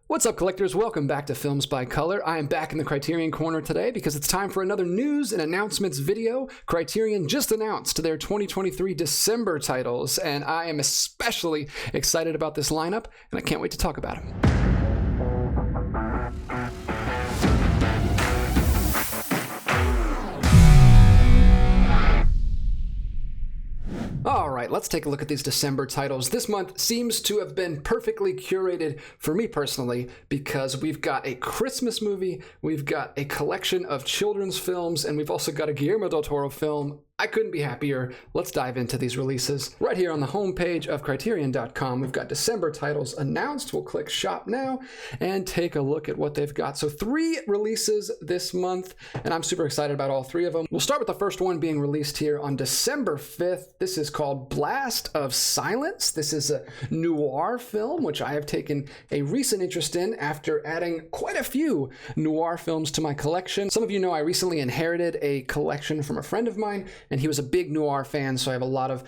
What's up, collectors? Welcome back to Films by Color. I am back in the Criterion corner today because it's time for another news and announcements video. Criterion just announced their 2023 December titles, and I am especially excited about this lineup, and I can't wait to talk about them. All right, let's take a look at these December titles. This month seems to have been perfectly curated for me personally because we've got a Christmas movie, we've got a collection of children's films, and we've also got a Guillermo del Toro film. I couldn't be happier. Let's dive into these releases. Right here on the homepage of Criterion.com, we've got December titles announced. We'll click Shop Now and take a look at what they've got. So 3 releases this month, and I'm super excited about all 3 of them. We'll start with the first one being released here on December 5th. This is called Blast of Silence. This is a noir film, which I have taken a recent interest in after adding quite a few noir films to my collection. Some of you know I recently inherited a collection from a friend of mine, and he was a big noir fan, so I have a lot of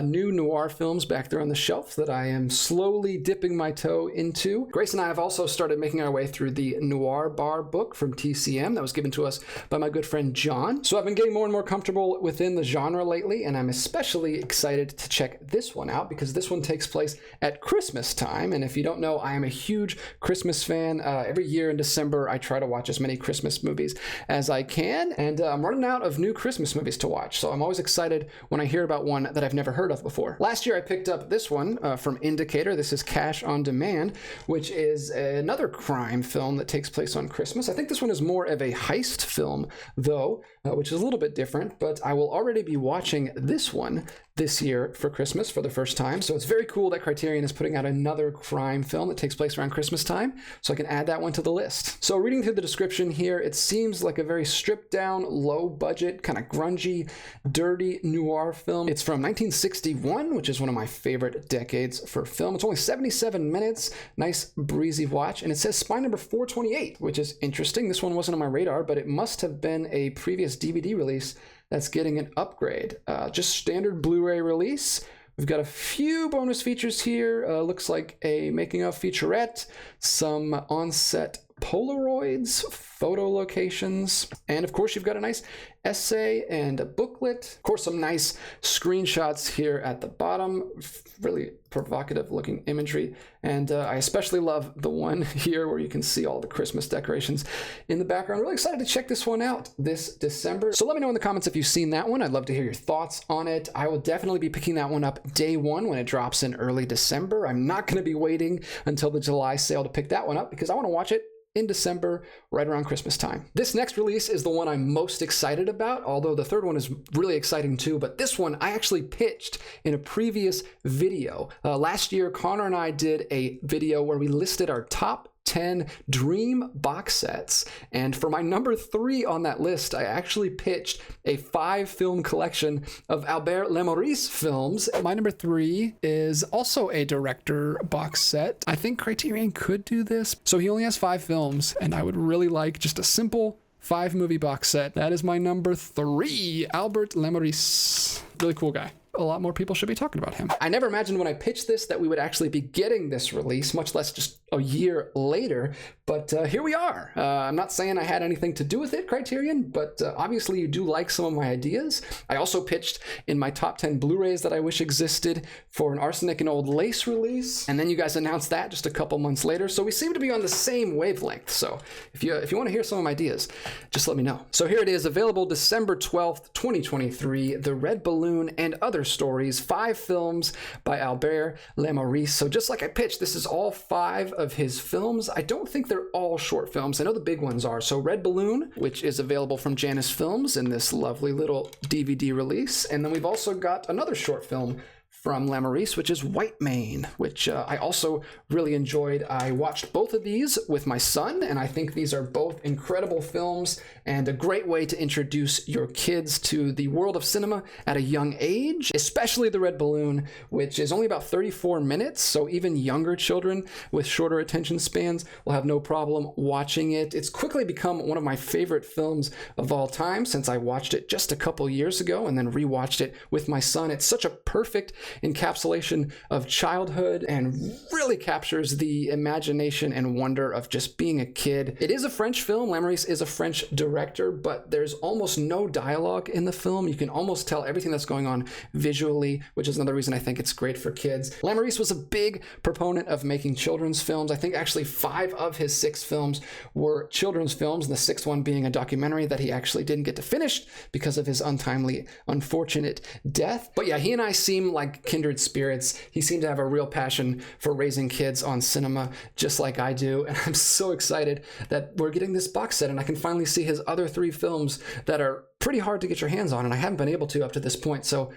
new noir films back there on the shelf that I am slowly dipping my toe into. Grace and I have also started making our way through the Noir Bar book from TCM that was given to us by my good friend John. So I've been getting more and more comfortable within the genre lately, and I'm especially excited to check this one out because this one takes place at Christmas time. And if you don't know, I am a huge Christmas fan. Every year in December, I try to watch as many Christmas movies as I can, and I'm running out of new Christmas movies to watch. So I'm always excited when I hear about one that I've never heard of before. Last year I picked up this one from Indicator. This is Cash on Demand, which is another crime film that takes place on Christmas. I think this one is more of a heist film though, which is a little bit different, but I will already be watching this one this year for Christmas for the first time. So it's very cool that Criterion is putting out another crime film that takes place around Christmas time, so I can add that one to the list. So reading through the description here, it seems like a very stripped down, low budget, kind of grungy, dirty noir film. It's from 1961, which is one of my favorite decades for film. It's only 77 minutes, nice breezy watch, and it says spine number 428, which is interesting. This one wasn't on my radar, but it must have been a previous DVD release that's getting an upgrade. Just standard Blu-ray release. We've got a few bonus features here. Looks like a making of featurette, some on-set Polaroids, photo locations, and of course you've got a nice essay and a booklet. Of course, some nice screenshots here at the bottom, really provocative looking imagery. And I especially love the one here where you can see all the Christmas decorations in the background. Really excited to check this one out this December. So let me know in the comments if you've seen that one. I'd love to hear your thoughts on it. I will definitely be picking that one up day one when it drops in early December. I'm not going to be waiting until the July sale to pick that one up because I want to watch it in December, right around Christmas time. This next release is the one I'm most excited about, although the third one is really exciting too, but this one I actually pitched in a previous video. Last year, Connor and I did a video where we listed our top 10 dream box sets, and for my number 3 on that list, I actually pitched a 5-film collection of Albert Lamorisse films. My number 3 is also a director box set. I think Criterion could do this. So he only has 5 films, and I would really like just a simple 5-movie box set. That is my number 3, Albert Lamorisse. Really cool guy. A lot more people should be talking about him. I never imagined when I pitched this that we would actually be getting this release, much less just a year later, but here we are. I'm not saying I had anything to do with it, Criterion, but obviously you do like some of my ideas. I also pitched in my top 10 Blu-rays that I wish existed for an Arsenic and Old Lace release, and then you guys announced that just a couple months later, so we seem to be on the same wavelength. So if you want to hear some of my ideas, just let me know. So here it is, available December 12th, 2023, The Red Balloon and Other Stories, 5 films by Albert Lamorisse. So just like I pitched, this is all 5 of his films. I don't think they're all short films. I know the big ones are. So Red Balloon, which is available from Janus Films in this lovely little DVD release. And then we've also got another short film from Lamorisse, which is White Mane, which I also really enjoyed. I watched both of these with my son, and I think these are both incredible films and a great way to introduce your kids to the world of cinema at a young age, especially The Red Balloon, which is only about 34 minutes, so even younger children with shorter attention spans will have no problem watching it. It's quickly become one of my favorite films of all time since I watched it just a couple years ago and then rewatched it with my son. It's such a perfect encapsulation of childhood and really captures the imagination and wonder of just being a kid. It is a French film. Lamorisse is a French director, but there's almost no dialogue in the film. You can almost tell everything that's going on visually, which is another reason I think it's great for kids. Lamorisse was a big proponent of making children's films. I think actually 5 of his 6 films were children's films, and the 6th one being a documentary that he actually didn't get to finish because of his untimely, unfortunate death. But yeah, he and I seem like kindred spirits. He seemed to have a real passion for raising kids on cinema, just like I do. And I'm so excited that we're getting this box set and I can finally see his other 3 films that are pretty hard to get your hands on, and I haven't been able to up to this point. So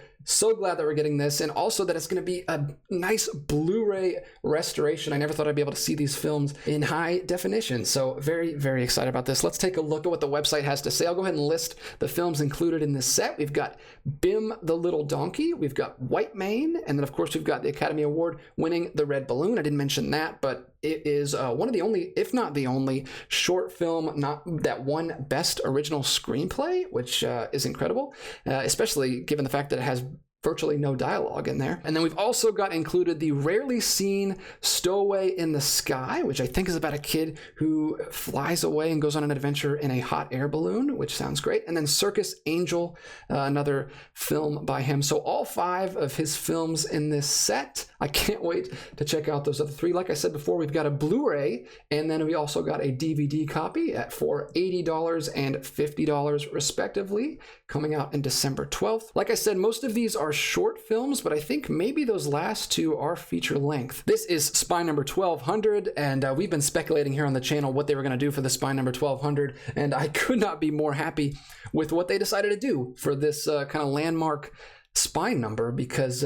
glad that we're getting this, and also that it's going to be a nice Blu-ray restoration. I never thought I'd be able to see these films in high definition, so very, very excited about this. Let's take a look at what the website has to say. I'll go ahead and list the films included in this set. We've got Bim the Little Donkey, we've got White Mane, and then of course we've got the Academy Award winning The Red Balloon. I didn't mention that, but it is one of the only, if not the only, short film that won Best Original Screenplay, which is incredible, especially given the fact that it has virtually no dialogue in there. And then we've also got included the rarely seen Stowaway in the Sky, which I think is about a kid who flies away and goes on an adventure in a hot air balloon, which sounds great. And then Circus Angel, another film by him. So all 5 of his films in this set. I can't wait to check out those other 3. Like I said before, we've got a Blu-ray, and then we also got a DVD copy for $80 and $50 respectively, coming out in December 12th. Like I said, most of these are short films, but I think maybe those last 2 are feature length. This is Spy Number 1200, and we've been speculating here on the channel what they were going to do for the Spy Number 1200, and I could not be more happy with what they decided to do for this kind of landmark spy number, because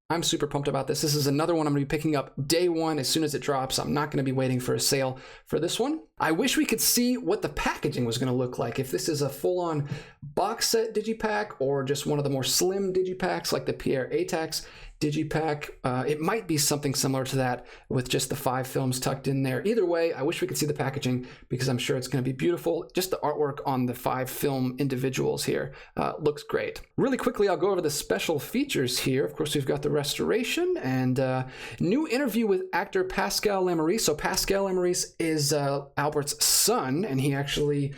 I'm super pumped about this. This is another one I'm going to be picking up day one as soon as it drops. I'm not going to be waiting for a sale for this one. I wish we could see what the packaging was going to look like. If this is a full-on box set digipack or just one of the more slim digipacks like the Pierre Atax digipack. It might be something similar to that with just the 5 films tucked in there. Either way, I wish we could see the packaging because I'm sure it's going to be beautiful. Just the artwork on the 5 film individuals here looks great. Really quickly, I'll go over the special features here. Of course, we've got the restoration and new interview with actor Pascal Lamorisse. So Pascal Lamorisse is Albert's son, and he actually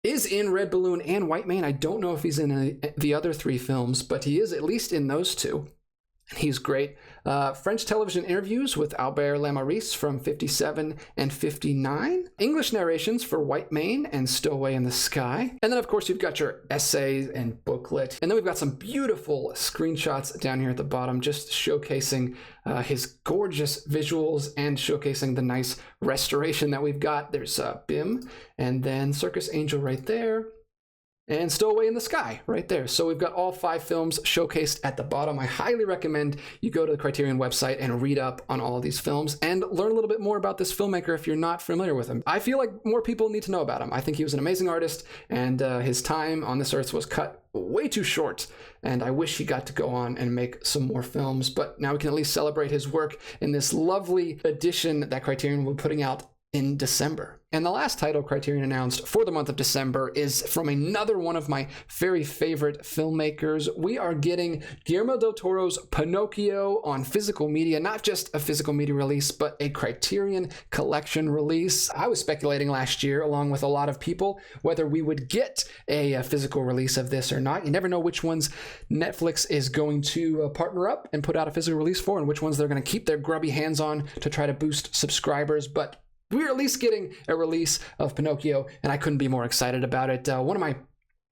is in Red Balloon and White Mane. I don't know if he's in the other 3 films, but he is at least in those 2. He's great. French television interviews with Albert Lamorisse from 57 and 59. English narrations for White Mane and Stowaway in the Sky. And then, of course, you've got your essays and booklet. And then we've got some beautiful screenshots down here at the bottom, just showcasing his gorgeous visuals and showcasing the nice restoration that we've got. There's Bim, and then Circus Angel right there, and Stowaway in the Sky right there. So we've got all 5 films showcased at the bottom. I highly recommend you go to the Criterion website and read up on all of these films and learn a little bit more about this filmmaker if you're not familiar with him. I feel like more people need to know about him. I think he was an amazing artist, and his time on this earth was cut way too short, and I wish he got to go on and make some more films, but now we can at least celebrate his work in this lovely edition that Criterion will be putting out in December. And the last title Criterion announced for the month of December is from another one of my very favorite filmmakers. We are getting Guillermo del Toro's Pinocchio on physical media, not just a physical media release, but a Criterion collection release. I was speculating last year, along with a lot of people, whether we would get a physical release of this or not. You never know which ones Netflix is going to partner up and put out a physical release for, and which ones they're going to keep their grubby hands on to try to boost subscribers. But we're at least getting a release of Pinocchio, and I couldn't be more excited about it. One of my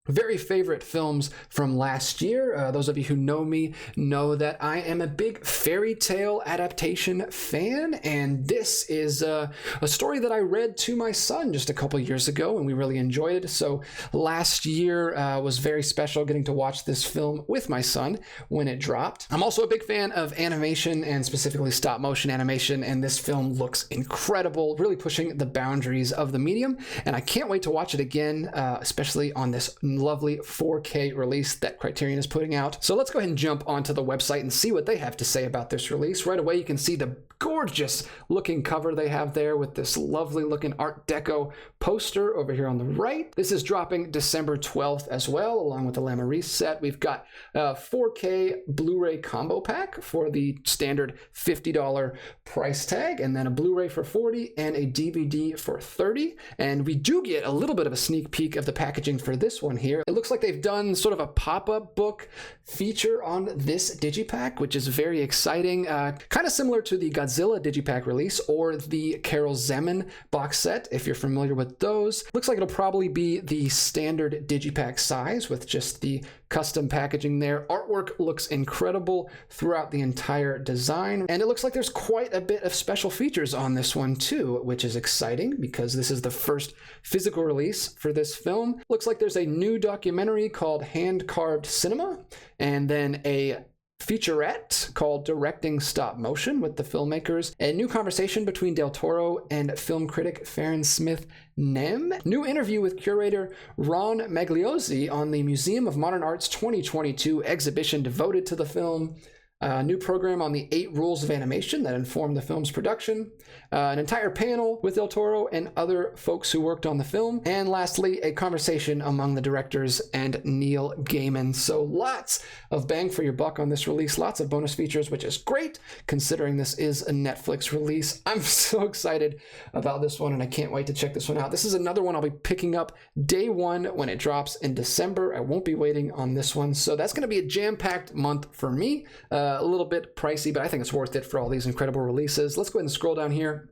very favorite films from last year. Those of you who know me know that I am a big fairy tale adaptation fan, and this is a story that I read to my son just a couple years ago, and we really enjoyed it. So last year was very special getting to watch this film with my son when it dropped. I'm also a big fan of animation, and specifically stop motion animation, and this film looks incredible, really pushing the boundaries of the medium, and I can't wait to watch it again, especially on this lovely 4K release that Criterion is putting out. So let's go ahead and jump onto the website and see what they have to say about this release. Right away, you can see the gorgeous looking cover they have there with this lovely looking Art Deco poster over here on the right. This is dropping December 12th as well, along with the Lamorisse set. We've got a 4K Blu-ray combo pack for the standard $50 price tag, and then a Blu-ray for $40 and a DVD for $30. And we do get a little bit of a sneak peek of the packaging for this one here. It looks like they've done sort of a pop-up book feature on this digipack, which is very exciting. Kind of similar to the Godzilla digipack release or the Carol Zeman box set, if you're familiar with those. Looks like it'll probably be the standard digipack size with just the custom packaging there. Artwork looks incredible throughout the entire design, and it looks like there's quite a bit of special features on this one too, which is exciting because this is the first physical release for this film. Looks like there's a new documentary called Hand Carved Cinema, and then a featurette called Directing Stop Motion with the filmmakers, a new conversation between Del Toro and film critic Farron Smith-Nem, new interview with curator Ron Magliozzi on the Museum of Modern Art's 2022 exhibition devoted to the film, a new program on the 8 rules of animation that informed the film's production, an entire panel with Del Toro and other folks who worked on the film, and lastly, a conversation among the directors and Neil Gaiman. So lots of bang for your buck on this release, lots of bonus features, which is great considering this is a Netflix release. I'm so excited about this one, and I can't wait to check this one out. This is another one I'll be picking up day one when it drops in December. I won't be waiting on this one. So that's going to be a jam-packed month for me. A little bit pricey, but I think it's worth it for all these incredible releases. Let's go ahead and scroll down here,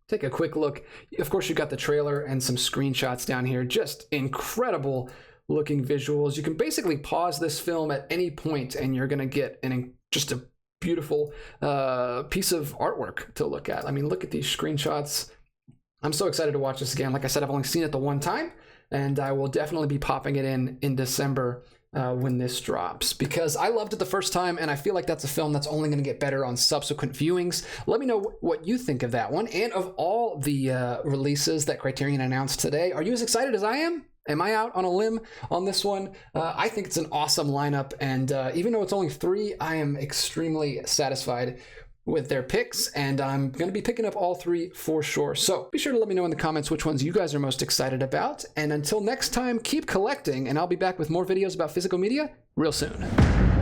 take a quick look. Of course, you've got the trailer and some screenshots down here. Just incredible looking visuals. You can basically pause this film at any point and you're going to get just a beautiful piece of artwork to look at. I mean, look at these screenshots. I'm so excited to watch this again. Like I said, I've only seen it the one time, and I will definitely be popping it in December when this drops, because I loved it the first time, and I feel like that's a film that's only going to get better on subsequent viewings. Let me know what you think of that one, and of all the releases that Criterion announced today. Are you as excited as I am? Am I out on a limb on this one? I think it's an awesome lineup, and even though it's only 3, I am extremely satisfied with their picks, and I'm going to be picking up all 3 for sure. So be sure to let me know in the comments which ones you guys are most excited about. And until next time, keep collecting, and I'll be back with more videos about physical media real soon.